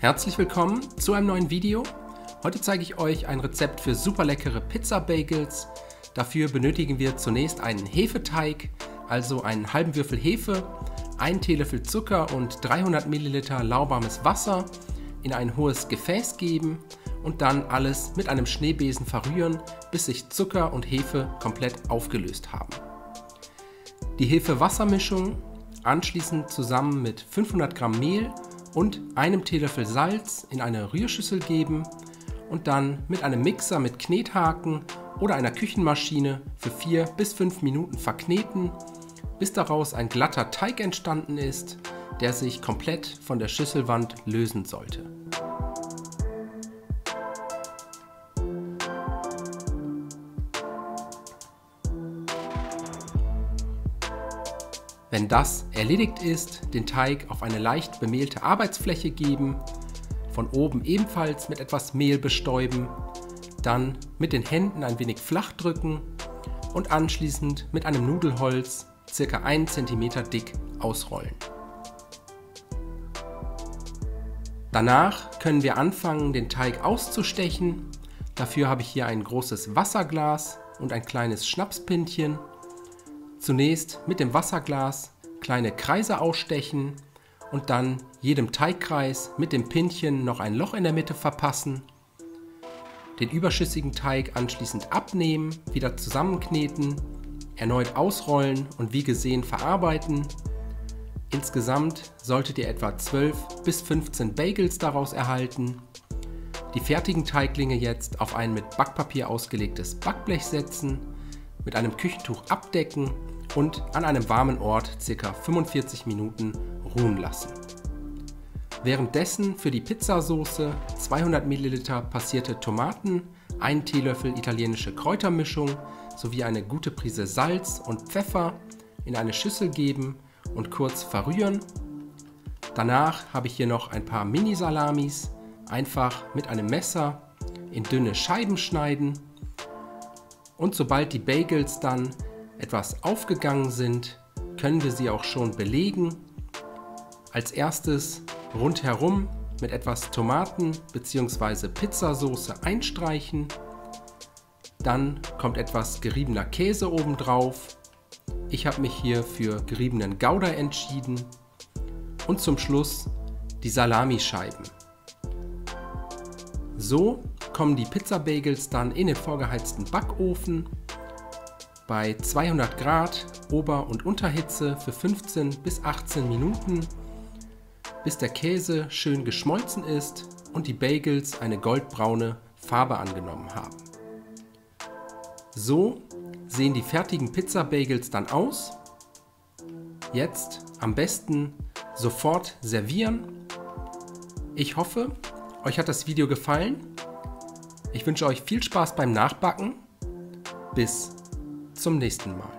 Herzlich willkommen zu einem neuen Video. Heute zeige ich euch ein Rezept für super leckere Pizza-Bagels. Dafür benötigen wir zunächst einen Hefeteig, also einen halben Würfel Hefe, einen Teelöffel Zucker und 300 ml lauwarmes Wasser in ein hohes Gefäß geben und dann alles mit einem Schneebesen verrühren, bis sich Zucker und Hefe komplett aufgelöst haben. Die Hefe-Wasser-Mischung anschließend zusammen mit 500 Gramm Mehl und einem Teelöffel Salz in eine Rührschüssel geben und dann mit einem Mixer mit Knethaken oder einer Küchenmaschine für 4 bis 5 Minuten verkneten, bis daraus ein glatter Teig entstanden ist, der sich komplett von der Schüsselwand lösen sollte. Wenn das erledigt ist, den Teig auf eine leicht bemehlte Arbeitsfläche geben, von oben ebenfalls mit etwas Mehl bestäuben, dann mit den Händen ein wenig flach drücken und anschließend mit einem Nudelholz ca. 1 cm dick ausrollen. Danach können wir anfangen, den Teig auszustechen. Dafür habe ich hier ein großes Wasserglas und ein kleines Schnapspintchen. Zunächst mit dem Wasserglas kleine Kreise ausstechen und dann jedem Teigkreis mit dem Pintchen noch ein Loch in der Mitte verpassen. Den überschüssigen Teig anschließend abnehmen, wieder zusammenkneten, erneut ausrollen und wie gesehen verarbeiten. Insgesamt solltet ihr etwa 12 bis 15 Bagels daraus erhalten. Die fertigen Teiglinge jetzt auf ein mit Backpapier ausgelegtes Backblech setzen, mit einem Küchentuch abdecken und an einem warmen Ort ca. 45 Minuten ruhen lassen. Währenddessen für die Pizzasauce 200 ml passierte Tomaten, 1 Teelöffel italienische Kräutermischung sowie eine gute Prise Salz und Pfeffer in eine Schüssel geben und kurz verrühren. Danach habe ich hier noch ein paar Mini-Salamis, einfach mit einem Messer in dünne Scheiben schneiden. Und sobald die Bagels dann etwas aufgegangen sind, können wir sie auch schon belegen. Als erstes rundherum mit etwas Tomaten bzw. Pizzasauce einstreichen. Dann kommt etwas geriebener Käse obendrauf. Ich habe mich hier für geriebenen Gouda entschieden. Und zum Schluss die Salamischeiben. So kommen die Pizzabagels dann in den vorgeheizten Backofen bei 200 Grad Ober- und Unterhitze für 15 bis 18 Minuten, bis der Käse schön geschmolzen ist und die Bagels eine goldbraune Farbe angenommen haben. So sehen die fertigen Pizzabagels dann aus. Jetzt am besten sofort servieren. Ich hoffe, euch hat das Video gefallen. Ich wünsche euch viel Spaß beim Nachbacken. Bis zum nächsten Mal.